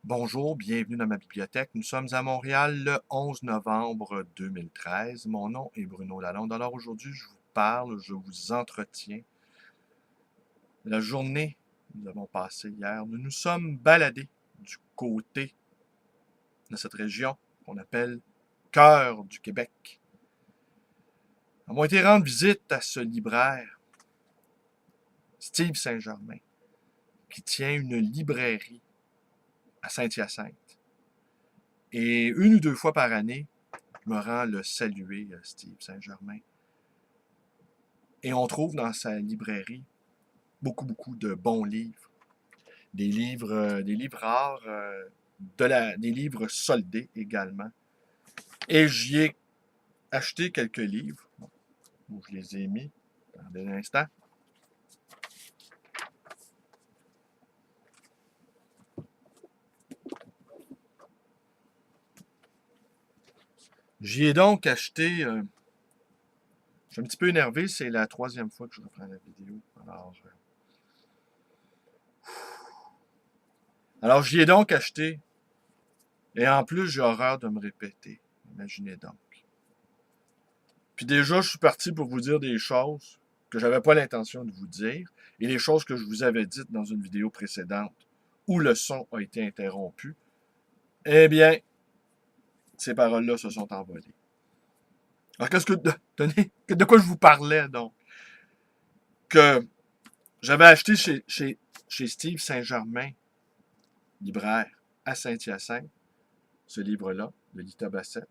Bonjour, bienvenue dans ma bibliothèque. Nous sommes à Montréal le 11 novembre 2013. Mon nom est Bruno Lalonde. Alors aujourd'hui, je vous parle, je vous entretiens de la journée que nous avons passée hier. Nous nous sommes baladés du côté de cette région qu'on appelle Cœur du Québec. Nous avons été rendre visite à ce libraire, Steve Saint-Germain, qui tient une librairie à Saint-Hyacinthe. Et une ou deux fois par année, je me rends le saluer, Steve Saint-Germain. Et on trouve dans sa librairie beaucoup de bons livres. Des livres rares, des livres soldés également. Et j'y ai acheté quelques livres. Bon, je les ai mis dans un instant. J'y ai donc acheté. Je suis un petit peu énervé, c'est la troisième fois que je reprends la vidéo. Alors j'y ai donc acheté. Et en plus, j'ai horreur de me répéter. Imaginez donc. Puis déjà, je suis parti pour vous dire des choses que j'avais pas l'intention de vous dire et les choses que je vous avais dites dans une vidéo précédente où le son a été interrompu. Eh bien, ces paroles-là se sont envolées. Alors, de quoi je vous parlais donc? Que j'avais acheté chez Steve Saint-Germain, libraire, à Saint-Hyacinthe, ce livre-là, de Lita Bassett.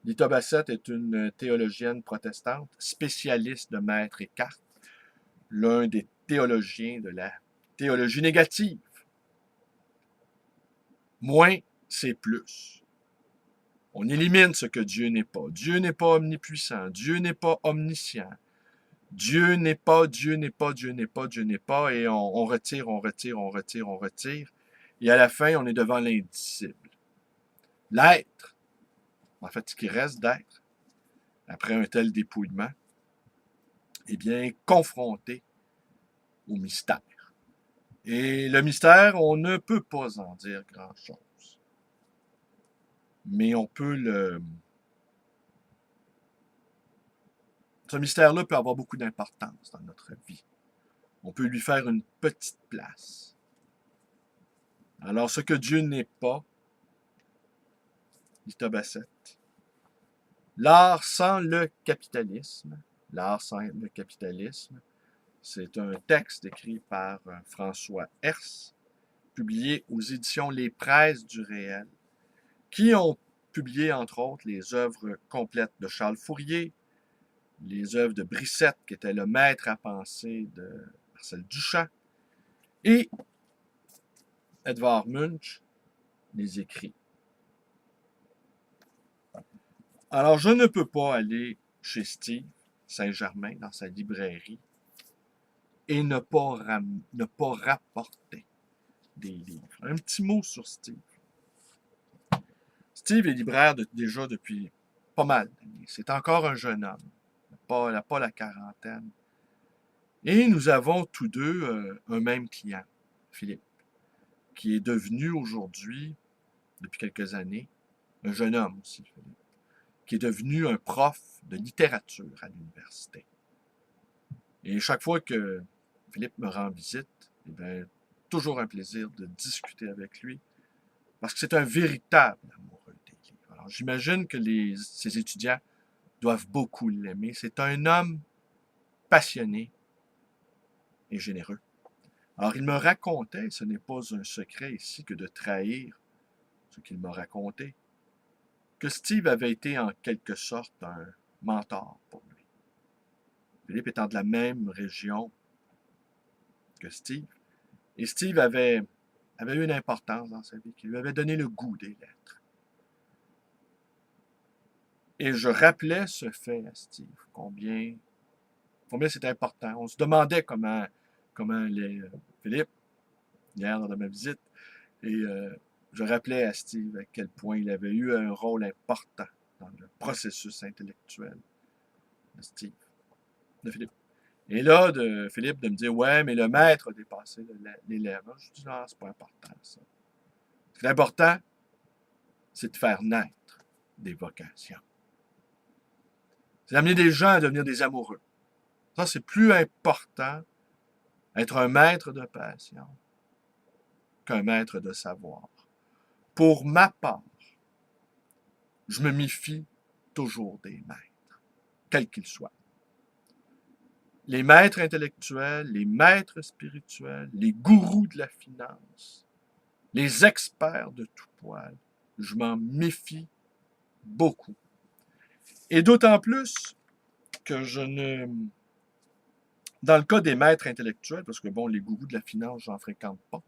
Lita Bassett est une théologienne protestante, spécialiste de Maître Eckhart, l'un des théologiens de la théologie négative. Moins, c'est plus. On élimine ce que Dieu n'est pas. Dieu n'est pas omnipuissant. Dieu n'est pas omniscient. Dieu n'est pas, Dieu n'est pas, Dieu n'est pas, Dieu n'est pas. Et on retire, on retire, on retire, on retire. Et à la fin, on est devant l'indicible. L'être, en fait, ce qui reste d'être, après un tel dépouillement, est bien confronté au mystère. Et le mystère, on ne peut pas en dire grand-chose. Mais on peut le... Ce mystère-là peut avoir beaucoup d'importance dans notre vie. On peut lui faire une petite place. Alors, ce que Dieu n'est pas, dit Bassett, l'art sans le capitalisme, l'art sans le capitalisme, c'est un texte écrit par François Hers, publié aux éditions Les Presses du Réel, qui ont publié, entre autres, les œuvres complètes de Charles Fourier, les œuvres de Brissette, qui était le maître à penser de Marcel Duchamp, et Edvard Munch, les écrits. Alors, je ne peux pas aller chez Steve Saint-Germain, dans sa librairie, et ne pas rapporter des livres. Un petit mot sur Steve. Steve est libraire déjà depuis pas mal d'années. C'est encore un jeune homme. Il n'a pas la quarantaine. Et nous avons tous deux un même client, Philippe, qui est devenu aujourd'hui, depuis quelques années, un jeune homme aussi, Philippe, qui est devenu un prof de littérature à l'université. Et chaque fois que Philippe me rend visite, eh bien, toujours un plaisir de discuter avec lui, parce que c'est un véritable amoureux des livres. Alors, j'imagine que ses étudiants doivent beaucoup l'aimer. C'est un homme passionné et généreux. Alors, il me racontait, ce n'est pas un secret ici que de trahir ce qu'il m'a raconté, que Steve avait été en quelque sorte un mentor pour lui. Philippe étant de la même région que Steve, et Steve avait eu une importance dans sa vie, qui lui avait donné le goût des lettres. Et je rappelais ce fait à Steve, combien c'est important. On se demandait comment allait Philippe, hier lors de ma visite, et je rappelais à Steve à quel point il avait eu un rôle important dans le processus intellectuel de Steve, de Philippe. Et là, de Philippe de me dire, ouais, mais le maître a dépassé l'élève. Je dis, non, c'est pas important, ça. L'important, c'est de faire naître des vocations. C'est d'amener des gens à devenir des amoureux. Ça, c'est plus important être un maître de passion qu'un maître de savoir. Pour ma part, je me méfie toujours des maîtres, quels qu'ils soient. Les maîtres intellectuels, les maîtres spirituels, les gourous de la finance, les experts de tout poil, je m'en méfie beaucoup. Et d'autant plus que je ne... Dans le cas des maîtres intellectuels, parce que bon, les gourous de la finance, j'en fréquente pas,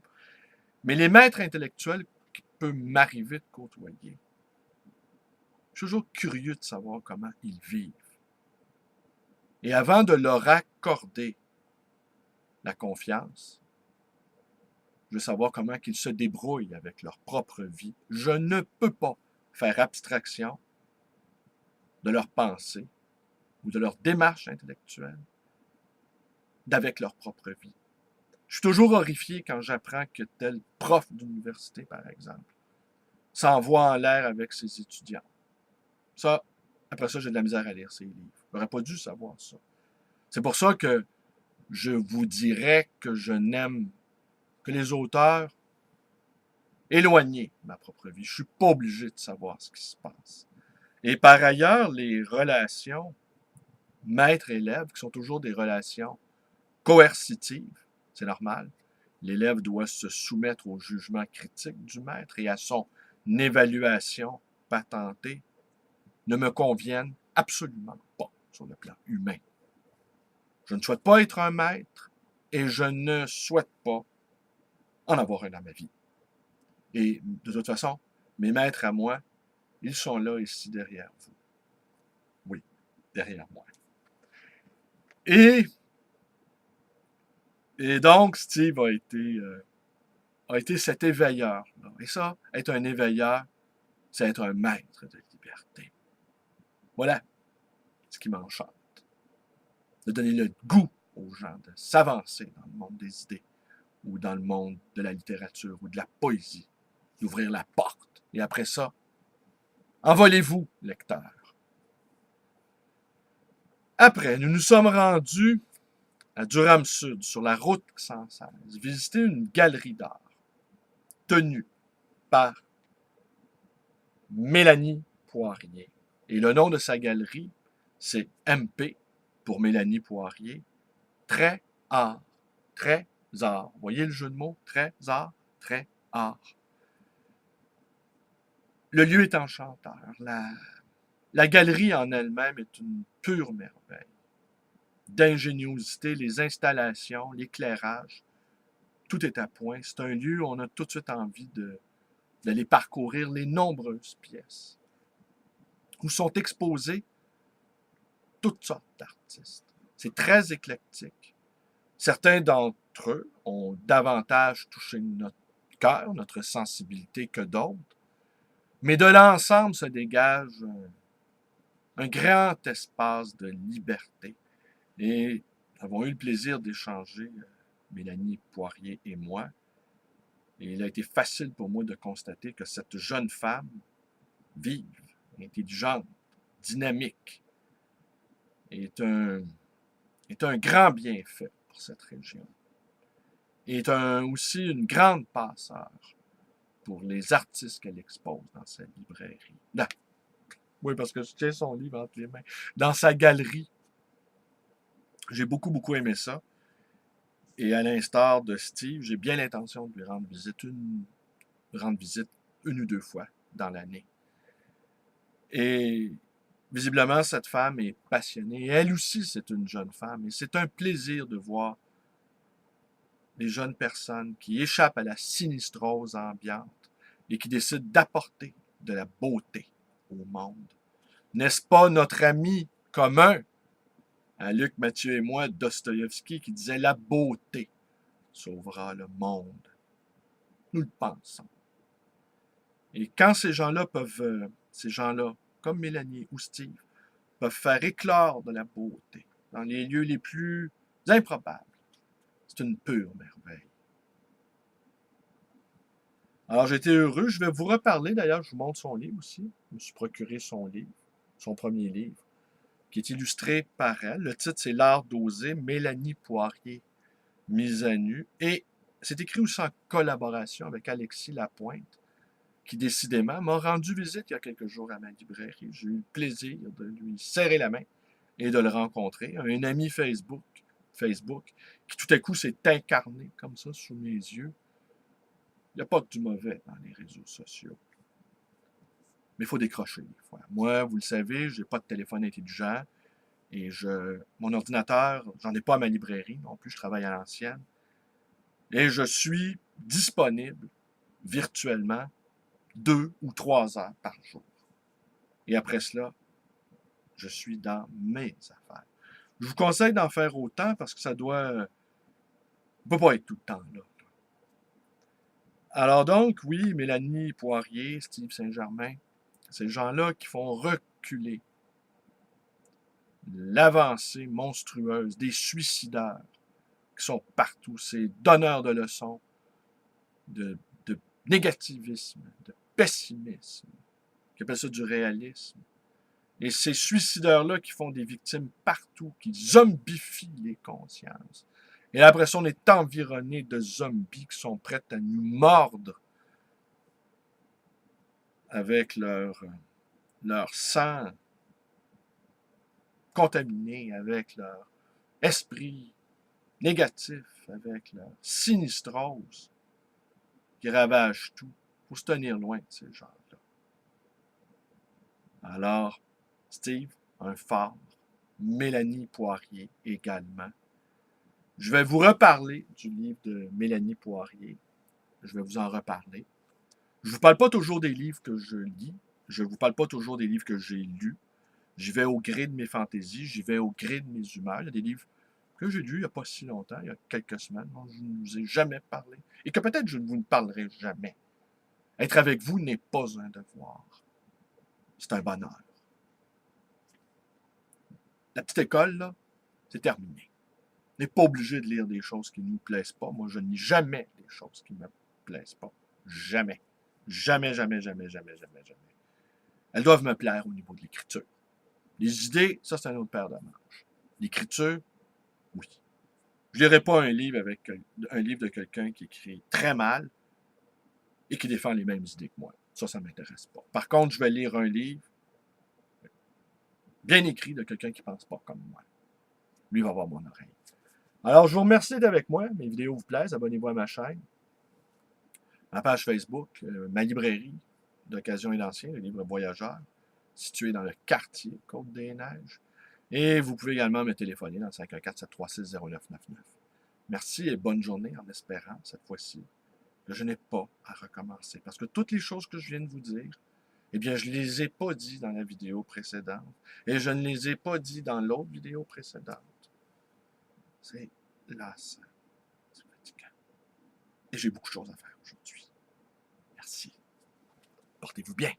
mais les maîtres intellectuels qui peuvent m'arriver de côtoyer, je suis toujours curieux de savoir comment ils vivent. Et avant de leur accorder la confiance, je veux savoir comment ils se débrouillent avec leur propre vie. Je ne peux pas faire abstraction de leur pensée ou de leur démarche intellectuelle d'avec leur propre vie. Je suis toujours horrifié quand j'apprends que tel prof d'université, par exemple, s'envoie en l'air avec ses étudiants. Ça, après ça, j'ai de la misère à lire ses livres. J'aurais pas dû savoir ça. C'est pour ça que je vous dirais que je n'aime que les auteurs éloignés de ma propre vie. Je suis pas obligé de savoir ce qui se passe. Et par ailleurs, les relations maître-élève, qui sont toujours des relations coercitives, c'est normal. L'élève doit se soumettre au jugement critique du maître et à son évaluation patentée, ne me conviennent absolument pas sur le plan humain. Je ne souhaite pas être un maître et je ne souhaite pas en avoir un dans ma vie. Et de toute façon, mes maîtres à moi, ils sont là ici derrière vous. Oui, derrière moi. Et donc, Steve a été cet éveilleur. Et ça, être un éveilleur, c'est être un maître de liberté. Voilà ce qui m'enchante. De donner le goût aux gens de s'avancer dans le monde des idées ou dans le monde de la littérature ou de la poésie, d'ouvrir la porte. Et après ça, envolez-vous, lecteurs. Après, nous nous sommes rendus à Durham Sud, sur la route 116, visiter une galerie d'art tenue par Mélanie Poirier. Et le nom de sa galerie, c'est MP pour Mélanie Poirier. Très art. Très art. Voyez le jeu de mots? Très art, très art. Le lieu est enchanteur. La galerie en elle-même est une pure merveille. D'ingéniosité, les installations, l'éclairage, tout est à point. C'est un lieu où on a tout de suite envie d'aller parcourir les nombreuses pièces où sont exposés toutes sortes d'artistes. C'est très éclectique. Certains d'entre eux ont davantage touché notre cœur, notre sensibilité que d'autres, mais de l'ensemble se dégage un grand espace de liberté. Et nous avons eu le plaisir d'échanger, Mélanie Poirier et moi. Et il a été facile pour moi de constater que cette jeune femme, vive, intelligente, dynamique, est un grand bienfait pour cette région. Est aussi une grande passeur pour les artistes qu'elle expose dans sa librairie. Là. Oui, parce que je tiens son livre entre les mains. Dans sa galerie. J'ai beaucoup, beaucoup aimé ça. Et à l'instar de Steve, j'ai bien l'intention de lui rendre visite une ou deux fois dans l'année. Et visiblement, cette femme est passionnée. Elle aussi, c'est une jeune femme. Et c'est un plaisir de voir les jeunes personnes qui échappent à la sinistrose ambiante et qui décident d'apporter de la beauté au monde. N'est-ce pas notre ami commun, à Luc, Mathieu et moi, Dostoïevski, qui disait « La beauté sauvera le monde ». Nous le pensons. Et quand ces gens-là, comme Mélanie ou Steve, peuvent faire éclore de la beauté dans les lieux les plus improbables, c'est une pure merveille. Alors, j'ai été heureux. Je vais vous reparler, d'ailleurs, je vous montre son livre aussi. Je me suis procuré son livre, son premier livre, qui est illustré par elle. Le titre, c'est L'art d'oser, Mélanie Poirier, mise à nu. Et c'est écrit aussi en collaboration avec Alexis Lapointe, qui décidément m'a rendu visite il y a quelques jours à ma librairie. J'ai eu le plaisir de lui serrer la main et de le rencontrer. Un ami Facebook, qui tout à coup s'est incarné comme ça sous mes yeux. Il n'y a pas que du mauvais dans les réseaux sociaux. Mais il faut décrocher des fois. Moi, vous le savez, je n'ai pas de téléphone intelligent et mon ordinateur, j'en ai pas à ma librairie non plus, je travaille à l'ancienne. Et je suis disponible virtuellement 2 ou 3 heures par jour. Et après cela, je suis dans mes affaires. Je vous conseille d'en faire autant parce que ça ne peut pas être tout le temps là. Alors donc, oui, Mélanie Poirier, Steve Saint-Germain, ces gens-là qui font reculer l'avancée monstrueuse des suicidaires qui sont partout, ces donneurs de leçons, de négativisme, de pessimisme, qui appellent ça du réalisme. Et ces suicidaires-là qui font des victimes partout, qui zombifient les consciences. Et après ça, on est environné de zombies qui sont prêts à nous mordre avec leur sang contaminé, avec leur esprit négatif, avec leur sinistrose qui ravage tout. Il faut se tenir loin de ces gens-là. Alors, Steve, un phare, Mélanie Poirier également. Je vais vous reparler du livre de Mélanie Poirier. Je vais vous en reparler. Je ne vous parle pas toujours des livres que je lis. Je ne vous parle pas toujours des livres que j'ai lus. J'y vais au gré de mes fantaisies, j'y vais au gré de mes humeurs. Il y a des livres que j'ai lus il n'y a pas si longtemps, il y a quelques semaines, dont je ne vous ai jamais parlé. Et que peut-être je ne vous ne parlerai jamais. Être avec vous n'est pas un devoir. C'est un bonheur. La petite école, là, c'est terminé. On n'est pas obligé de lire des choses qui ne nous plaisent pas. Moi, je ne lis jamais des choses qui ne me plaisent pas. Jamais. Jamais, jamais, jamais, jamais, jamais, jamais. Elles doivent me plaire au niveau de l'écriture. Les idées, ça, c'est un autre paire de manches. L'écriture, oui. Je ne lirai pas un livre de quelqu'un qui écrit très mal et qui défend les mêmes idées que moi. Ça ne m'intéresse pas. Par contre, je vais lire un livre bien écrit de quelqu'un qui ne pense pas comme moi. Lui va avoir mon oreille. Alors, je vous remercie d'être avec moi. Mes vidéos vous plaisent. Abonnez-vous à ma chaîne. Ma page Facebook, ma librairie d'occasion et d'ancien, le livre voyageur, situé dans le quartier Côte-des-Neiges. Et vous pouvez également me téléphoner dans le 514-736-0999. Merci et bonne journée en espérant, cette fois-ci, que je n'ai pas à recommencer. Parce que toutes les choses que je viens de vous dire, eh bien, je ne les ai pas dit dans la vidéo précédente. Et je ne les ai pas dit dans l'autre vidéo précédente. C'est lassant. C'est fatigant. Et j'ai beaucoup de choses à faire aujourd'hui. Merci. Portez-vous bien.